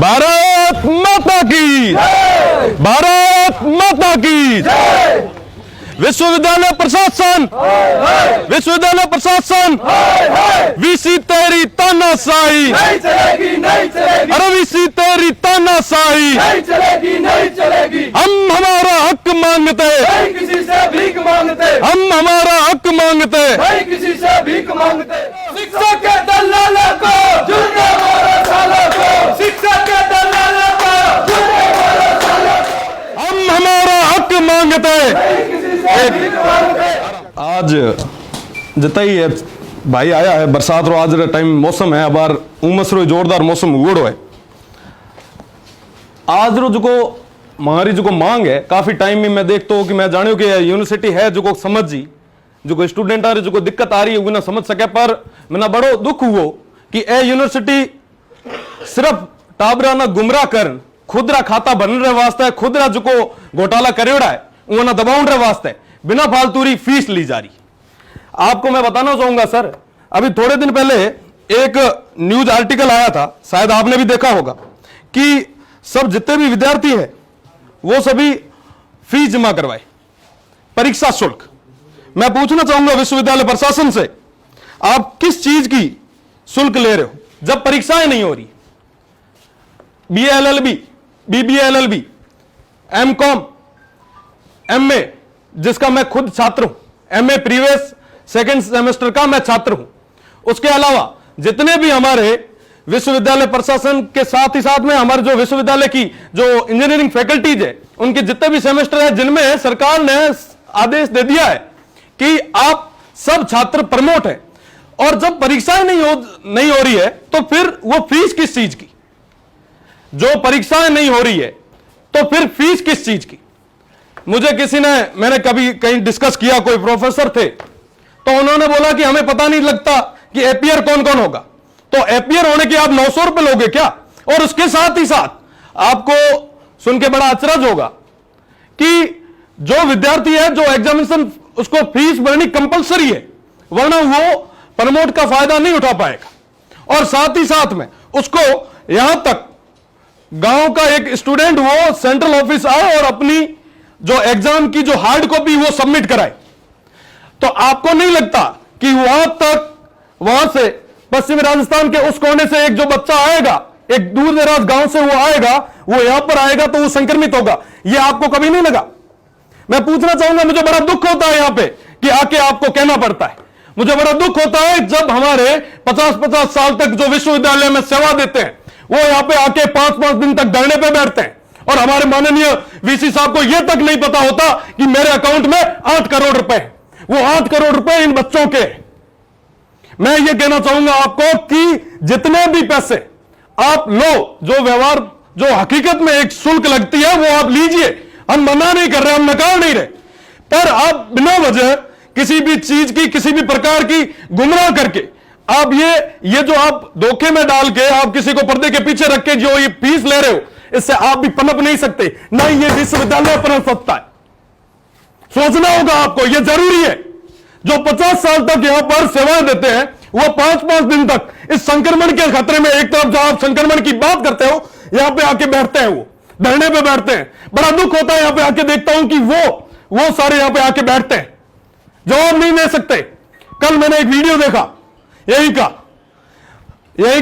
भारत माता की, भारत माता की। विश्वविद्यालय प्रशासन, विश्वविद्यालय प्रशासन, वीसी तेरी तानाशाही नहीं चलेगी, नहीं चलेगी, अरे वीसी तेरी तानाशाही नहीं चलेगी, नहीं चलेगी। हम हमारा हक मांगते, नहीं किसी से भीख मांगते, हम हमारा हक मांगते, नहीं किसी से भीख मांगते। शिक्षक के दलालों को जुर्मे मारो सालों को, शिक्षक के दलालों को जुर्मे मारो सालों को। हम हमारा हक मांगते। नहीं किसी से भीख मांगते। आज जितना ही है भाई आया है बरसात रो आज टाइम मौसम है अबार उमस रो जोरदार मौसम उगड़ो है। आज रो जो हमारी जो मांग है काफी टाइम में मैं देखता हूँ कि मैं जानियो कि यूनिवर्सिटी है जो समझ जी जो स्टूडेंट आ रही जो दिक्कत आ रही है वो ना समझ सके। पर मैंने बड़ो दुख हुआ कि ए यूनिवर्सिटी सिर्फ टाबरा ना गुमराह कर खुदरा खाता बनने रहे वास्ते खुदरा जो घोटाला करेड़ा है उन्हें दबाउन रहे वास्ते बिना फालतूरी फीस ली जा रही। आपको मैं बताना चाहूंगा सर, अभी थोड़े दिन पहले एक न्यूज आर्टिकल आया था, शायद आपने भी देखा होगा, कि सब जितने भी विद्यार्थी हैं वो सभी फीस जमा करवाए, परीक्षा शुल्क। मैं पूछना चाहूंगा विश्वविद्यालय प्रशासन से, आप किस चीज की शुल्क ले रहे हो जब परीक्षाएं नहीं हो रही? BA LLB, BBA LLB, MCOM, MA जिसका मैं खुद छात्र हूं, MA प्रीवियस सेकेंड सेमेस्टर का मैं छात्र हूं। उसके अलावा जितने भी हमारे विश्वविद्यालय प्रशासन के साथ ही साथ में हमारे जो विश्वविद्यालय की जो इंजीनियरिंग फैकल्टीज है उनके जितने भी सेमेस्टर है जिनमें सरकार ने आदेश दे दिया है कि आप सब छात्र प्रमोट है, और जब परीक्षाएं नहीं हो रही है तो फिर वो फीस किस चीज की? जो परीक्षाएं नहीं हो रही है तो फिर फीस किस चीज की? मुझे किसी ने, मैंने कभी कहीं डिस्कस किया, कोई प्रोफेसर थे तो उन्होंने बोला कि हमें पता नहीं लगता कि एपीआर कौन कौन होगा, तो एपीआर होने के आप 900 रुपए लोगे क्या? और उसके साथ ही साथ आपको सुन के बड़ा अचरज होगा कि जो विद्यार्थी है जो एग्जामिनेशन उसको फीस भरनी कंपलसरी है, वरना वो प्रमोट का फायदा नहीं उठा पाएगा। और साथ ही साथ में उसको यहां तक गांव का एक स्टूडेंट वो सेंट्रल ऑफिस आए और अपनी जो एग्जाम की जो हार्ड कॉपी वो सबमिट कराए, तो आपको नहीं लगता कि वहां से पश्चिमी राजस्थान के उस कोने से एक जो बच्चा आएगा, एक दूर दराज गांव से वो आएगा, वो यहां पर आएगा तो वो संक्रमित होगा? ये आपको कभी नहीं लगा? मैं पूछना चाहूंगा, मुझे बड़ा दुख होता है यहां पे कि आके आपको कहना पड़ता है। मुझे बड़ा दुख होता है जब हमारे 50-50 साल तक जो विश्वविद्यालय में सेवा देते हैं वो यहां पे आके 5-5 दिन तक धरने पे बैठते हैं, और हमारे माननीय वीसी साहब को यह तक नहीं पता होता कि मेरे अकाउंट में 8 करोड़ रुपए है। वो 8 करोड़ रुपए इन बच्चों के। मैं ये कहना चाहूंगा आपको कि जितने भी पैसे आप लो, जो व्यवहार जो हकीकत में एक शुल्क लगती है वो आप लीजिए, हम मना नहीं कर रहे, हम नकार नहीं रहे, पर आप बिना वजह किसी भी चीज की किसी भी प्रकार की गुमराह करके आप ये जो आप धोखे में डाल के आप किसी को पर्दे के पीछे रख के जो ये फीस ले रहे हो, इससे आप भी पनप नहीं सकते, ना ही ये विश्वविद्यालय पनप सकता है। सोचना होगा आपको, यह जरूरी है। जो 50 साल तक यहां पर सेवाएं देते हैं वो 5-5 दिन तक इस संक्रमण के खतरे में, एक तरफ जहां आप संक्रमण की बात करते हो यहां पे आके बैठते हैं, वो धरने पे बैठते हैं। बड़ा दुख होता है यहां पे आके देखता हूं कि वो सारे यहां पे आके बैठते हैं, जवाब नहीं दे सकते। कल मैंने एक वीडियो देखा, यही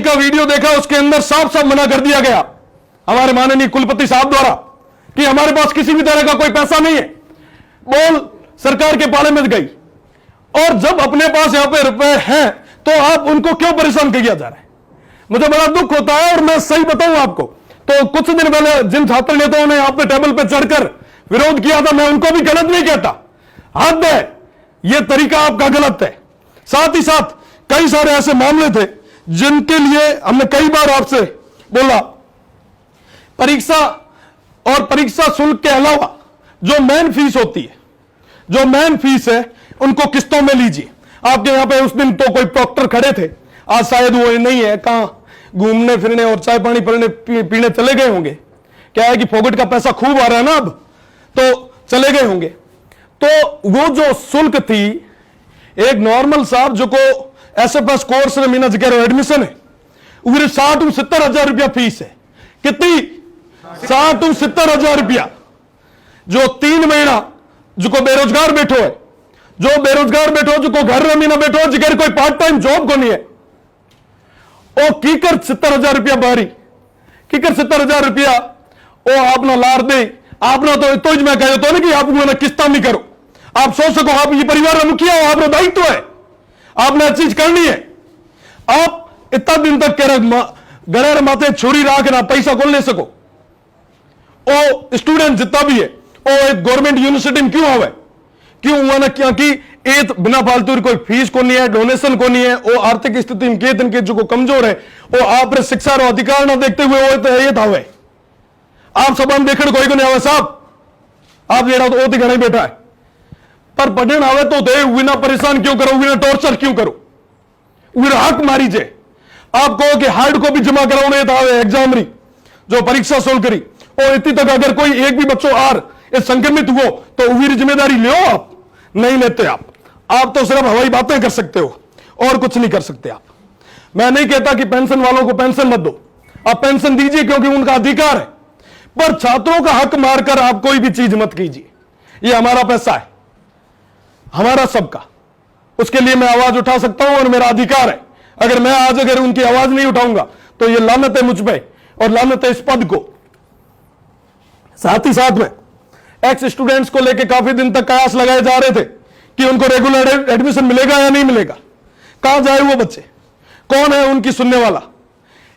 का वीडियो देखा, उसके अंदर साफ साफ मना कर दिया गया हमारे माननीय कुलपति साहब द्वारा कि हमारे पास किसी भी तरह का कोई पैसा नहीं है। बोल सरकार के पाले में गई, और जब अपने पास यहां पे रुपए हैं तो आप उनको क्यों परेशान किया जा रहा है? मुझे बड़ा दुख होता है। और मैं सही बताऊं आपको तो कुछ दिन पहले जिन छात्र नेताओं ने यहां पे टेबल पे चढ़कर विरोध किया था, मैं उनको भी गलत नहीं कहता, हद है, यह तरीका आपका गलत है। साथ ही साथ कई सारे ऐसे मामले थे जिनके लिए हमने कई बार आपसे बोला, परीक्षा और परीक्षा शुल्क के अलावा जो मेन फीस होती है, जो मेन फीस है उनको किस्तों में लीजिए। आपके यहां पे उस दिन तो कोई प्रॉक्टर खड़े थे, आज शायद वो नहीं है, कहां घूमने फिरने और चाय पानी पीने चले गए होंगे। क्या है कि फोगट का पैसा खूब आ रहा है ना, अब तो चले गए होंगे। तो वो जो शुल्क थी, एक नॉर्मल साहब जो को एसएफएस कोर्स में मीना जगह एडमिशन है, 60-70 हजार रुपया फीस है। कितनी 60-70 रुपया जो 3 महीना जो को बेरोजगार बैठो है, जो बेरोजगार बैठो, जो को घर रमी ना बैठो, जिगर कोई पार्ट टाइम जॉब को नहीं है, ओ कीकर 70,000 रुपया बारी, कीकर 70,000 रुपया ओ आपना लार दे, आपना तो मैं कहो तो नहीं कि आप ना किस्ता नहीं करो, आप सोच सको आप ये परिवार का मुखिया हो, आपका दायित्व है, आपने चीज करनी है। आप इतना दिन तक कह रहे गड़े माथे छोरी राख ना पैसा कौन ले सको, ओ स्टूडेंट जितना भी है ओ एक गवर्नमेंट यूनिवर्सिटी में क्यों आवे, क्यों हुआ ना, क्योंकि एक बिना फालतू कोई फीस को नहीं है, डोनेशन को नहीं है, वो आर्थिक स्थिति में के जो कमजोर है वो आप शिक्षा और अधिकार ना देखते हुए वो तो ये था वे आप सब देखने कोई को नहीं आवे साहब, आप जेड़ा तो घना ही बैठा है, पर पढ़ने आवे तो दे बिना परेशान क्यों करो, बिना टॉर्चर क्यों करो, बिना हक मारी जे। आप कहो कि हार्ड कॉपी जमा कराने था एग्जाम री जो परीक्षा सोल्व करी और इतनी तक अगर कोई एक भी बच्चों आर संक्रमित हो तो उसी जिम्मेदारी लो, आप नहीं लेते, आप तो सिर्फ हवाई बातें कर सकते हो और कुछ नहीं कर सकते आप। मैं नहीं कहता कि पेंशन वालों को पेंशन मत दो, आप पेंशन दीजिए क्योंकि उनका अधिकार है, पर छात्रों का हक मारकर आप कोई भी चीज मत कीजिए, ये हमारा पैसा है, हमारा सबका, उसके लिए मैं आवाज उठा सकता हूं और मेरा अधिकार है। अगर मैं आज अगर उनकी आवाज नहीं उठाऊंगा तो ये लानत है मुझ पे और लानत है इस पद को। साथ ही साथ में एक्स स्टूडेंट्स को लेकर काफी दिन तक कयास लगाए जा रहे थे कि उनको रेगुलर एडमिशन मिलेगा या नहीं मिलेगा, कहां जाए वो बच्चे, कौन है उनकी सुनने वाला,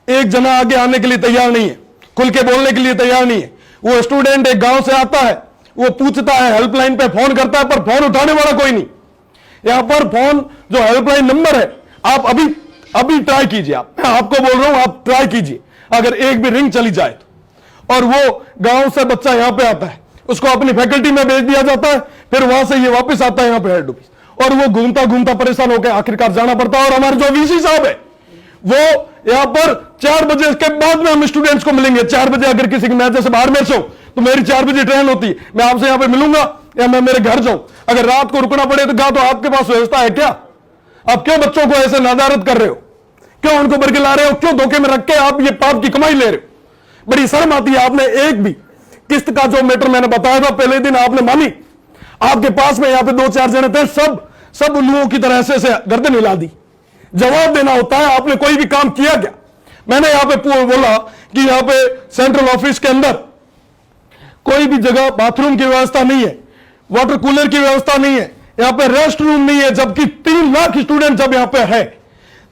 एक जना आगे आने के लिए तैयार नहीं है, खुल के बोलने के लिए तैयार नहीं है। वो स्टूडेंट एक गांव से आता है, वो पूछता है, हेल्पलाइन पे फोन करता है, पर फोन उठाने वाला कोई नहीं। यहां पर फोन जो हेल्पलाइन नंबर है, आप अभी ट्राई कीजिए, मैं आपको बोल रहा हूं, आप ट्राई कीजिए, अगर एक भी रिंग चली जाए तो, और वो गांव से बच्चा यहां पे आता है, उसको अपनी फैकल्टी में भेज दिया जाता है, फिर वहां से ये वापस आता है यहाँ पे हेड ऑफिस, और वो घूमता घूमता परेशान होकर आखिरकार जाना पड़ता है। और हमारे जो वीसी साहब है वो यहाँ पर 4 बजे के बाद में हम स्टूडेंट्स को मिलेंगे। 4 बजे अगर किसी की मैं जैसे बाहर मैच हो तो मेरी 4 बजे ट्रेन होती है, मैं आपसे यहाँ पे मिलूंगा या मैं मेरे घर जाऊं, अगर रात को रुकना पड़े तो आपके पास व्यवस्था है क्या? आप क्यों बच्चों को ऐसे नादारत कर रहे हो, क्यों उनको बरगला रहे हो, क्यों धोखे में रख के आप ये पाप की कमाई ले रहे हो? बड़ी शर्म आती है। आपने एक भी किस्त का जो मैटर मैंने बताया था पहले दिन आपने मानी, आपके पास में यहाँ पे 2-4 जने थे, सब उल्लुओं की तरह से गर्दन हिला दी। जवाब देना होता है, आपने कोई भी काम किया क्या? मैंने यहाँ पे बोला कि यहाँ पे सेंट्रल ऑफिस के अंदर कोई भी जगह बाथरूम की व्यवस्था नहीं है, वाटर कूलर की व्यवस्था नहीं है, यहाँ पे रेस्ट रूम नहीं है, जबकि 3 लाख स्टूडेंट जब यहाँ पे है,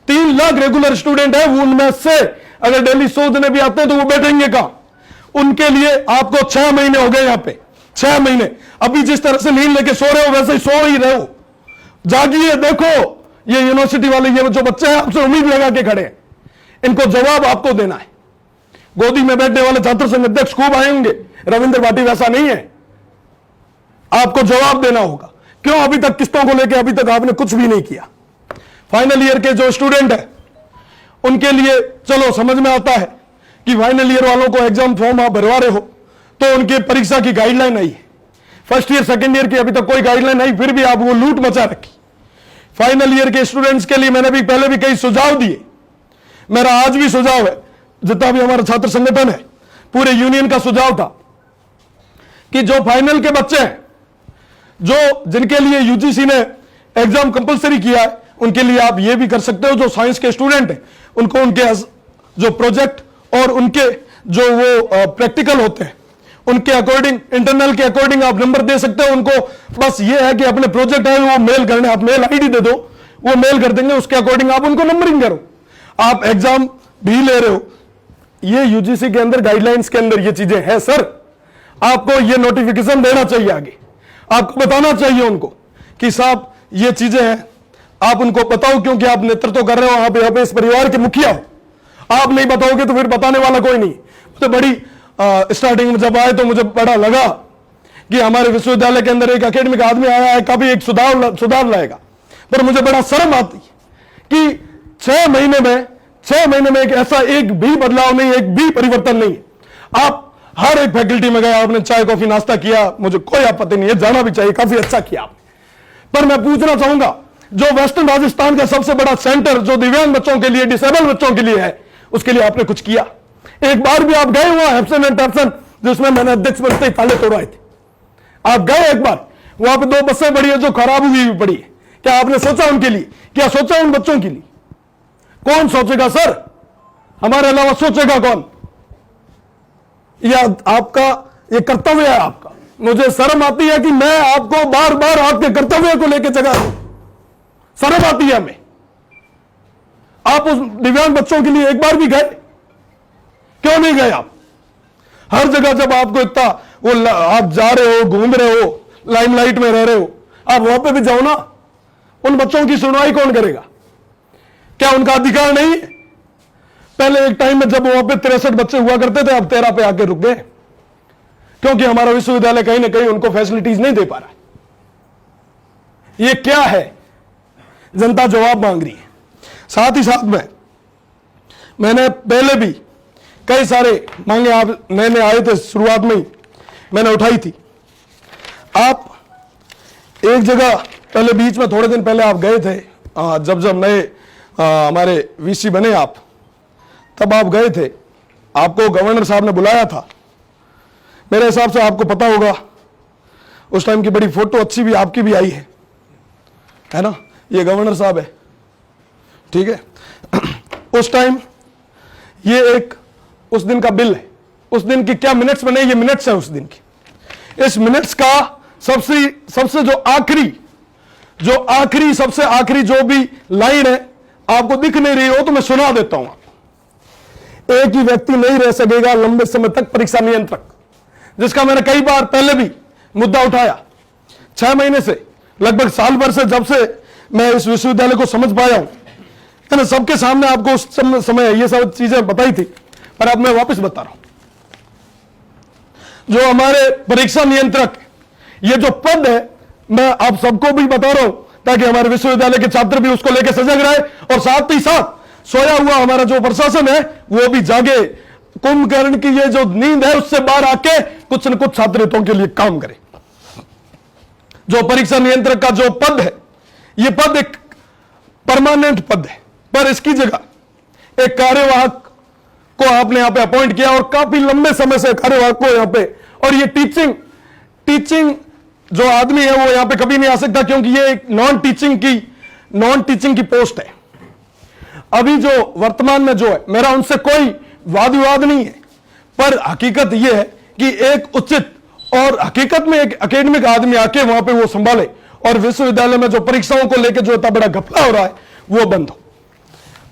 3 लाख रेगुलर स्टूडेंट है, उनमें से अगर डेली 100 जने भी आते हैं तो वो बैठेंगे कहां? उनके लिए आपको 6 महीने हो गए, यहाँ पे 6 महीने अभी जिस तरह से नींद लेके सो रहे हो वैसे ही सो ही रहे हो। जागिए, देखो ये यूनिवर्सिटी वाले ये जो बच्चे हैं आपसे उम्मीद लगा के खड़े हैं, इनको जवाब आपको देना है। गोदी में बैठने वाले छात्र संघ अध्यक्ष खूब आएंगे, रविंद्र भाटी वैसा नहीं है, आपको जवाब देना होगा। क्यों अभी तक किस्तों को लेकर अभी तक आपने कुछ भी नहीं किया? फाइनल ईयर के जो स्टूडेंट है उनके लिए चलो समझ में आता है कि फाइनल ईयर वालों को एग्जाम फॉर्म आप भरवा रहे हो तो उनकी परीक्षा की गाइडलाइन आई है। फर्स्ट ईयर सेकंड ईयर की अभी तक कोई गाइडलाइन नहीं, फिर भी आप वो लूट मचा रखी। फाइनल ईयर के स्टूडेंट्स के लिए मैंने भी पहले भी कई सुझाव दिए, मेरा आज भी सुझाव है, जितना भी हमारा छात्र संगठन है पूरे यूनियन का सुझाव था कि जो फाइनल के बच्चे हैं, जो जिनके लिए यूजीसी ने एग्जाम कंपलसरी किया है, उनके लिए आप ये भी कर सकते हो, जो साइंस के स्टूडेंट हैं उनको उनके जो प्रोजेक्ट और उनके जो वो प्रैक्टिकल होते हैं उनके अकॉर्डिंग, इंटरनल के अकॉर्डिंग आप नंबर दे सकते हो उनको। बस ये है कि अपने प्रोजेक्ट है वो मेल करने, आप मेल आईडी दे दो, वो मेल कर देंगे, उसके अकॉर्डिंग आप उनको नंबरिंग करो। आप एग्जाम भी ले रहे हो, ये यूजीसी के अंदर गाइडलाइंस के अंदर ये चीजें हैं सर, आपको ये नोटिफिकेशन देना चाहिए, आगे आपको बताना चाहिए उनको कि साहब ये चीजें हैं, आप उनको बताओ, क्योंकि आप नेतृत्व कर रहे हो, आप यहाँ पे इस परिवार के मुखिया हो। आप नहीं बताओगे तो फिर बताने वाला कोई नहीं। तो बड़ी स्टार्टिंग में जब आए तो मुझे बड़ा लगा कि हमारे विश्वविद्यालय के अंदर एक एकेडमिक आदमी आया है, काफी एक सुधार लाएगा, पर मुझे बड़ा शर्म आती कि 6 महीने में एक ऐसा एक भी बदलाव नहीं, एक भी परिवर्तन नहीं। आप हर एक फैकल्टी में गए, आपने चाय कॉफी नाश्ता किया, मुझे कोई आपत्ति नहीं है, जाना भी चाहिए, काफी अच्छा किया आपने। पर मैं पूछना चाहूंगा, जो वेस्टर्न राजस्थान का सबसे बड़ा सेंटर जो दिव्यांग बच्चों के लिए, डिसेबल बच्चों के लिए है, उसके लिए आपने कुछ किया? एक बार भी आप गए हुआ हेप्सन एंड टैप्सन जिसमें मैंने अध्यक्ष बनते ही ताले तोड़वाए थे? आप गए एक बार? वहां पे 2 बसें पड़ी है जो खराब हुई भी पड़ी है। क्या आपने सोचा उनके लिए? क्या सोचा उन बच्चों के लिए? कौन सोचेगा सर? हमारे अलावा सोचेगा कौन? यह आपका ये कर्तव्य है आपका। मुझे शर्म आती है कि मैं आपको बार बार आपके कर्तव्य को लेकर जगा दूं। शर्म आती है हमें। आप उस दिव्यांग बच्चों के लिए एक बार भी गए? क्यों नहीं गए आप? हर जगह जब आपको इतना वो आप जा रहे हो, घूम रहे हो, लाइमलाइट में रह रहे हो, आप वहां पे भी जाओ ना। उन बच्चों की सुनवाई कौन करेगा? क्या उनका अधिकार नहीं है? पहले एक टाइम में जब वहां पे 63 बच्चे हुआ करते थे, अब 13 पे आके रुक गए क्योंकि हमारा विश्वविद्यालय कहीं ना कहीं उनको फैसिलिटीज नहीं दे पा रहा। ये क्या है? जनता जवाब मांग रही है। साथ ही साथ में मैंने पहले भी कई सारे मांगे आप मैंने आए थे, शुरुआत में ही मैंने उठाई थी। आप एक जगह पहले बीच में थोड़े दिन पहले आप गए थे, जब नए हमारे वीसी बने आप, तब आप गए थे। आपको गवर्नर साहब ने बुलाया था। मेरे हिसाब से आपको पता होगा, उस टाइम की बड़ी फोटो अच्छी भी आपकी भी आई है ना? ये गवर्नर साहब है, ठीक है। उस टाइम ये एक उस दिन का बिल है। उस दिन की क्या मिनट्स बने? ये मिनट्स है उस दिन की। इस मिनट्स का सबसे सबसे आखिरी जो भी लाइन है, आपको दिख नहीं रही हो तो मैं सुना देता हूं। एक ही व्यक्ति नहीं रह सकेगा लंबे समय तक परीक्षा नियंत्रक, जिसका मैंने कई बार पहले भी मुद्दा उठाया। 6 महीने से, लगभग साल भर से, जब से मैं इस विश्वविद्यालय को समझ पाया हूं, मैंने सबके सामने आपको उस समय ये सब चीजें बताई थी, पर अब मैं वापस बता रहा हूं। जो हमारे परीक्षा नियंत्रक, ये जो पद है, मैं आप सबको भी बता रहा हूं ताकि हमारे विश्वविद्यालय के छात्र भी उसको लेकर सजग रहे, और साथ ही साथ सोया हुआ हमारा जो प्रशासन है वो भी जागे, कुंभकर्ण की ये जो नींद है उससे बाहर आके कुछ न कुछ छात्र हितों के लिए काम करे। जो परीक्षा नियंत्रक का जो पद है, ये पद एक परमानेंट पद है, पर इसकी जगह एक कार्यवाहक को आपने यहां पे अपॉइंट किया, और काफी लंबे समय से कार्यवाहक को यहां पे, और ये टीचिंग जो आदमी है वो यहां पे कभी नहीं आ सकता, क्योंकि ये एक नॉन टीचिंग की पोस्ट है। अभी जो वर्तमान में जो है, मेरा उनसे कोई वाद विवाद नहीं है, पर हकीकत यह है कि एक उचित और हकीकत में एक एकेडमिक आदमी आके वहां पे वो संभाले, और विश्वविद्यालय में जो परीक्षाओं को लेकर जो इतना बड़ा घपला हो रहा है वो बंद हो।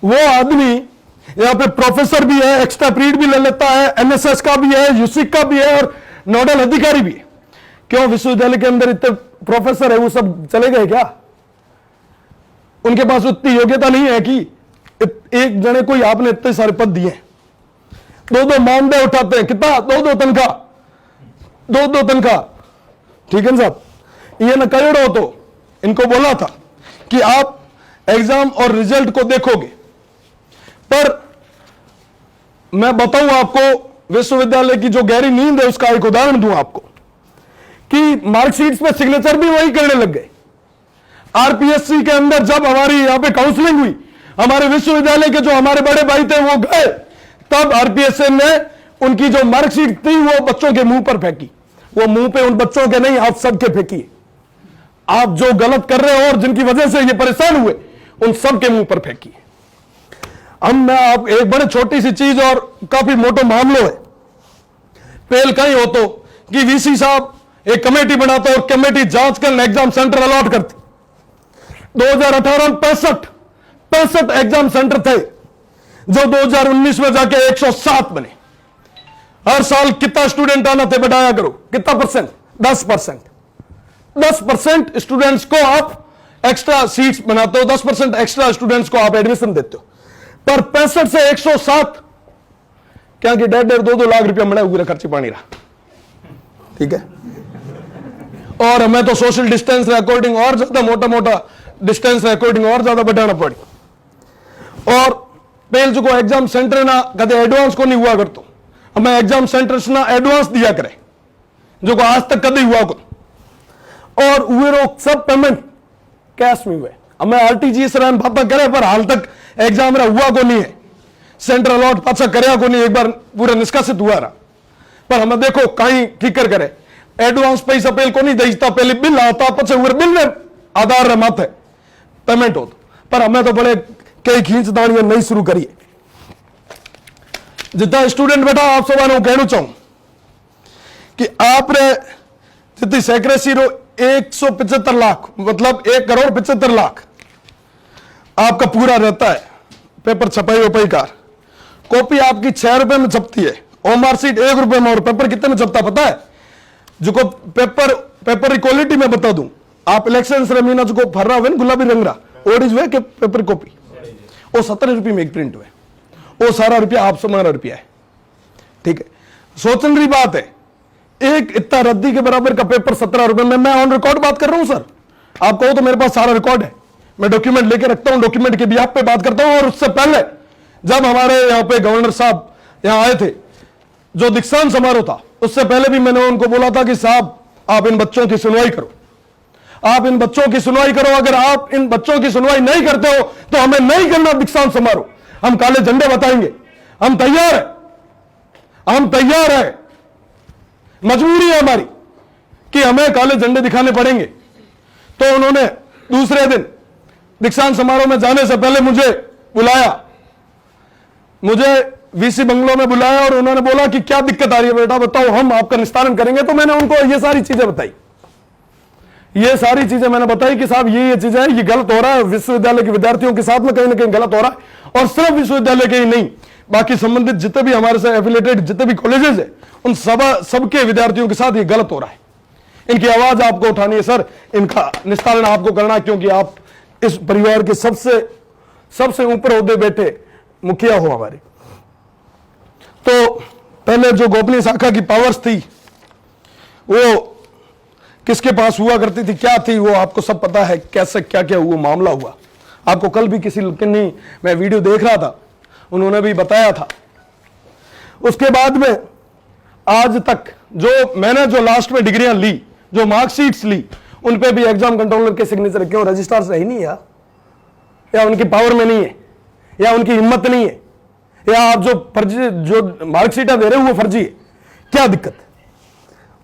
वो आदमी यहां पे प्रोफेसर भी है, एक्स्ट्रा पीरियड भी ले लेता है, एनएसएस का भी है, यूसिक का भी है, और नोडल अधिकारी भी है। क्यों विश्वविद्यालय के अंदर इतने प्रोफेसर है, वो सब चले गए क्या? उनके पास उतनी योग्यता नहीं है कि एक जने को ही आपने इतने सारे पद दिए, 2-2 मानदेय उठाते हैं, कितना? 2-2 तनख्वाह, ठीक है साहब। ये न करोड़ों, तो इनको बोला था कि आप एग्जाम और रिजल्ट को देखोगे, पर मैं बताऊं आपको विश्वविद्यालय की जो गहरी नींद है उसका एक उदाहरण दूं आपको, कि मार्कशीट्स पे सिग्नेचर भी वही करने लग गए। आरपीएससी के अंदर जब हमारी यहां पे काउंसलिंग हुई, हमारे विश्वविद्यालय के जो हमारे बड़े भाई थे वो गए, तब आरपीएससी ने उनकी जो मार्कशीट थी वो बच्चों के मुंह पर फेंकी। वो मुंह पे उन बच्चों के नहीं, आप सबके फेंकी। आप जो गलत कर रहे हो और जिनकी वजह से ये परेशान हुए, उन सबके मुंह पर फेंकी। मैं आप एक बड़े छोटी सी चीज और काफी मोटो मामलो है। पहल कहीं हो तो कि वीसी साहब एक कमेटी बनाता और कमेटी जांच कर एग्जाम सेंटर अलॉट करती। 2018 में 65 एग्जाम सेंटर थे, जो 2019 में जाके 107 बने। हर साल कितना स्टूडेंट आना थे बढ़ाया करो, कितना परसेंट? 10%। 10% स्टूडेंट्स को आप एक्स्ट्रा सीट्स बनाते हो, 10% एक्स्ट्रा स्टूडेंट्स को आप एडमिशन देते हो, पर 65 से 107 क्या कि 1.5-2 लाख रुपया बड़ा हुआ खर्चे पानी रहा, ठीक है। और हमें तो सोशल डिस्टेंस अकॉर्डिंग और ज्यादा मोटा डिस्टेंस अकॉर्डिंग और ज्यादा बढ़ाना पड़ी। और पहले जो को एग्जाम सेंटर ना कदे एडवांस को नहीं हुआ करतो, हमें एग्जाम सेंटर्स ना एडवांस दिया करे, जो को आज तक कदे हुआ को, और वे सब पेमेंट कैश में हुए। हमें आरटीजीएस बात करे, पर हाल तक एग्जाम हुआ को नहीं है। सेंट्रल अलॉट पाछा करया को नहीं, एक बार पूरा निष्कासित हुआ रहा। पर हमें देखो कहीं ठीकर करे, एडवांस पैसा पहले को नहीं देता, पहले बिल आता, पछे बिल ने आधार रे माथे पेमेंट होता। पर हमें तो बड़े कई खींचदानियां नहीं शुरू करिए। जितना स्टूडेंट बैठा आप सब कहना चाहूं कि आप रे जितनी सेक्रेसी रो 175 लाख मतलब 1,75,00,000 आपका पूरा रहता है। पेपर छपाई वपाई कार कॉपी आपकी 6 रुपए में छपती है, और मार्कशीट 1 रुपए में। और पेपर कितने में छपता पता है? जो को पेपर की क्वालिटी में बता दूं, आप इलेक्शन से महीना जो को फर रहा है गुलाबी रंग रहा ओडिज हुए के पेपर कॉपी वो 17 रुपये में एक प्रिंट हुए, वो सारा रुपया आप 17 रुपया है। ठीक है, सोचने की बात है, एक इतना रद्दी के बराबर का पेपर 17 रुपए में। मैं ऑन रिकॉर्ड बात कर रहा हूं सर, आप कहो तो मेरे पास सारा रिकॉर्ड है, मैं डॉक्यूमेंट लेके रखता हूं, डॉक्यूमेंट के बिहाफ पे बात करता हूं। और उससे पहले जब हमारे यहाँ पे गवर्नर साहब यहाँ आए थे, जो दीक्षांत समारोह था, उससे पहले भी मैंने उनको बोला था कि साहब आप इन बच्चों की सुनवाई करो, आप इन बच्चों की सुनवाई करो। अगर आप इन बच्चों की सुनवाई नहीं करते हो तो हमें नहीं करना दीक्षांत समारोह, हम काले झंडे बताएंगे। हम तैयार है, हम तैयार है, मजबूरी है हमारी कि हमें काले झंडे दिखाने पड़ेंगे। तो उन्होंने दूसरे दिन दीक्षांत समारोह में जाने से पहले मुझे बुलाया, मुझे वीसी बंगलों में बुलाया और उन्होंने बोला कि क्या दिक्कत आ रही है बेटा, बताओ, हम आपका निस्तारण करेंगे। तो मैंने उनको ये सारी चीजें बताई, ये सारी चीजें मैंने बताई कि साहब ये चीजें हैं, ये गलत हो रहा है, विश्वविद्यालय के विद्यार्थियों के साथ में कहीं ना कहीं गलत हो रहा है। और सिर्फ विश्वविद्यालय के ही नहीं, बाकी संबंधित जितने भी हमारे से एफिलेटेड जितने भी कॉलेजेस है, उन सबके विद्यार्थियों के साथ ये गलत हो रहा है। इनकी आवाज आपको उठानी है सर, इनका निस्तारण आपको करना है, क्योंकि आप इस परिवार के सबसे ऊपर ओहदे बैठे मुखिया हो हमारे। तो पहले जो गोपनीय शाखा की पावर्स थी वो किसके पास हुआ करती थी, क्या थी, वो आपको सब पता है, कैसे क्या क्या हुआ मामला हुआ। आपको कल भी किसी नहीं, मैं वीडियो देख रहा था, उन्होंने भी बताया था। उसके बाद में आज तक जो मैंने जो लास्ट में डिग्रियां ली, जो मार्कशीट्स ली, उन पे भी एग्जाम कंट्रोलर के सिग्नेचर, क्यों रजिस्ट्रार सही नहीं है, या उनकी पावर में नहीं है, या उनकी हिम्मत नहीं है, या आप जो फर्जी जो मार्कशीटें दे रहे हो वो फर्जी है, क्या दिक्कत है?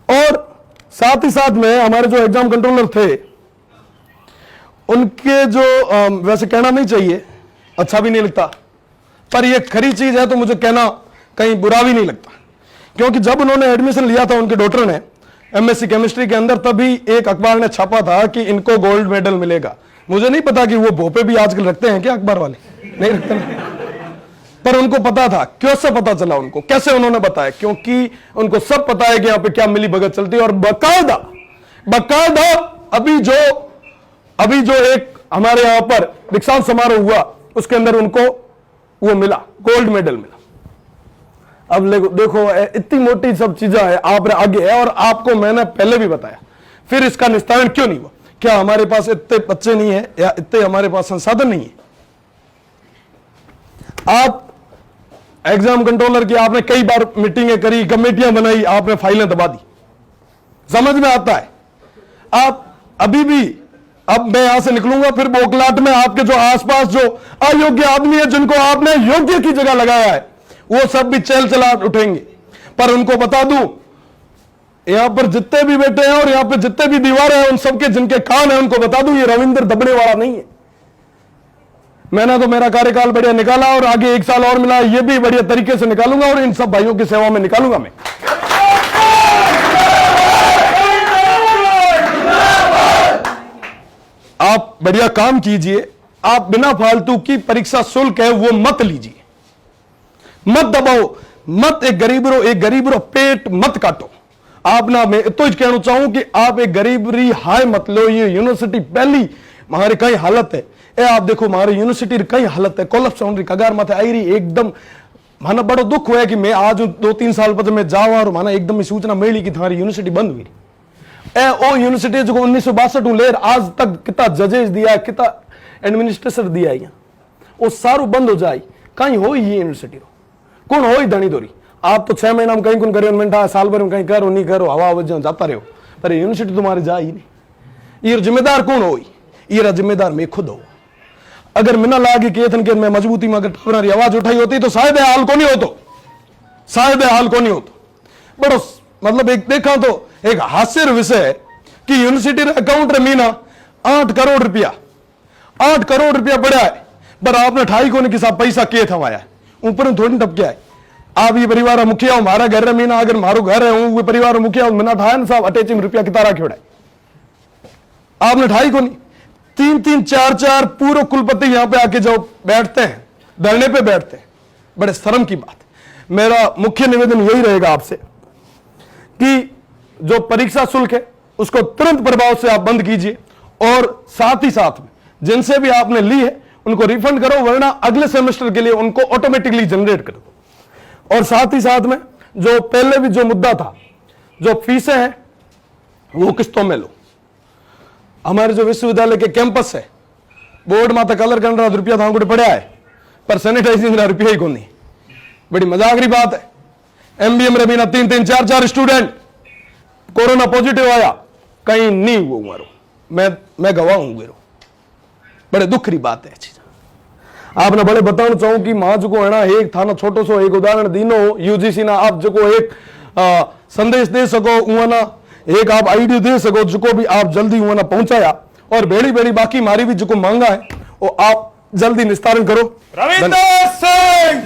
और साथ ही साथ में हमारे जो एग्जाम कंट्रोलर थे, उनके जो वैसे कहना नहीं चाहिए, अच्छा भी नहीं लगता, पर ये खरी चीज है तो मुझे कहना कहीं बुरा भी नहीं लगता। क्योंकि जब उन्होंने एडमिशन लिया था उनके डॉक्टर ने एमएससी केमिस्ट्री के अंदर, तभी एक अखबार ने छापा था कि इनको गोल्ड मेडल मिलेगा। मुझे नहीं पता कि वो भोपे भी आजकल रखते हैं क्या अखबार वाले, नहीं रखते ना। पर उनको पता था। क्यों से पता चला उनको, कैसे उन्होंने बताया? क्योंकि उनको सब पता है कि यहाँ पे क्या मिली भगत चलती है। और बकायदा अभी जो एक हमारे यहाँ पर दीक्षांत समारोह हुआ, उसके अंदर उनको वो मिला, गोल्ड मेडल मिला। अब देखो इतनी मोटी सब चीजें है आप आगे है, और आपको मैंने पहले भी बताया। फिर इसका निस्तारण क्यों नहीं हुआ? क्या हमारे पास इतने बच्चे नहीं है, या इतने हमारे पास संसाधन नहीं है? आप एग्जाम कंट्रोलर की आपने कई बार मीटिंगें करी, कमेटियां बनाई, आपने फाइलें दबा दी, समझ में आता है। आप अभी भी, अब मैं यहां से निकलूंगा फिर बोखलाट में आपके जो आसपास जो अयोग्य आदमी है, जिनको आपने योग्य की जगह लगाया है, वो सब भी चल चला उठेंगे। पर उनको बता दूं, यहां पर जितने भी बैठे हैं और यहां पर जितने भी दीवार हैं, उन सबके जिनके कान हैं, उनको बता दूं, ये रविंद्र दबने वाला नहीं है। मैंने तो मेरा कार्यकाल बढ़िया निकाला और आगे 1 साल और मिला, ये भी बढ़िया तरीके से निकालूंगा और इन सब भाइयों की सेवा में निकालूंगा मैं। आप बढ़िया काम कीजिए, आप बिना फालतू की परीक्षा शुल्क है वो मत लीजिए, मत दबाओ, मत एक गरीब रो पेट मत काटो। आप ना, मैं तो कहना चाहूं कि आप एक गरीबरी हाय मत लो। ये यूनिवर्सिटी पहली हमारे कई हालत है, ए आप देखो हमारी यूनिवर्सिटी कई हालत है, कोलप्स होने कगार माथे आई रही एकदम। माना बड़ो दुख हुआ कि मैं आज 2-3 साल बाद मैं जाऊँ और माना एकदम ही सूचना मिली कि तुम्हारी यूनिवर्सिटी बंद हुई। ओ यूनिवर्सिटी जो 1962 लेर आज तक कितना जजेस दिया, कितना एडमिनिस्ट्रेटर दिया, वो सारू बंद हो जाए, कहीं हो ये यूनिवर्सिटी रो कौन हो धनी दोरी। आप तो 6 महीना में कहीं कौन करो, मिनट साल भर में कहीं करो नहीं करो, हवा जाता रहो, पर यूनिवर्सिटी तुम्हारे जा ही नहीं। ये जिम्मेदार कौन हो? ये जिम्मेदार मैं खुद हो। अगर मिना लागे केथन के मैं मजबूती में अगर टावरारी आवाज उठाई होती तो शायद ये हाल को नहीं होतो, शायद ये हाल को नहीं होतो। बड़ो मतलब एक देखा तो एक हास्य विषय है कि यूनिवर्सिटी अकाउंट रे मीना 8 करोड़ रुपया पड़ा है, पर आपने ठाई को नहीं कि साहब पैसा के थमाया है, ऊपर थोड़ी टपके आए। आप ये परिवार मुखिया हो, हमारा घर रे मीना अगर मारो घर है वो परिवार मुखिया हो, मिना ठाया ना साहब अटैचिंग रुपया की तारा क्यों आपने ठाई को नहीं। 3-3 4-4 पूर्व कुलपति यहां पे आके जो बैठते हैं, धरने पे बैठते हैं, बड़े शर्म की बात है। मेरा मुख्य निवेदन यही रहेगा आपसे कि जो परीक्षा शुल्क है उसको तुरंत प्रभाव से आप बंद कीजिए, और साथ ही साथ में जिनसे भी आपने ली है उनको रिफंड करो, वरना अगले सेमेस्टर के लिए उनको ऑटोमेटिकली जनरेट कर दो। और साथ ही साथ में जो पहले भी जो मुद्दा था, जो फीसें हैं वो किस्तों में लो। हमारे जो विश्वविद्यालय के कैंपस है बोर्ड माता कलर करने रुपया था पड़ा है, पर सैनिटाइजिंग रुपया ही को नहीं। बड़ी मजाक की बात है। एमबीएम रे बिना 3-3 4-4 स्टूडेंट कोरोना पॉजिटिव आया, कहीं नहीं हुआ मारो, मैं गवाह हूं मेरो। बड़े दुख की बात है चीज। आपने बड़े बताना चाहूं कि मां जो है ना एक थाना छोटो सो एक उदाहरण दीनो यूजीसी ना आप जो एक संदेश दे सको, उना एक आप आईडी दे सको जो भी आप जल्दी उना पहुंचाया, और बेड़ी बेड़ी बाकी मारी भी जो मांगा है वो आप जल्दी निस्तारण करो। रविंदर सिंह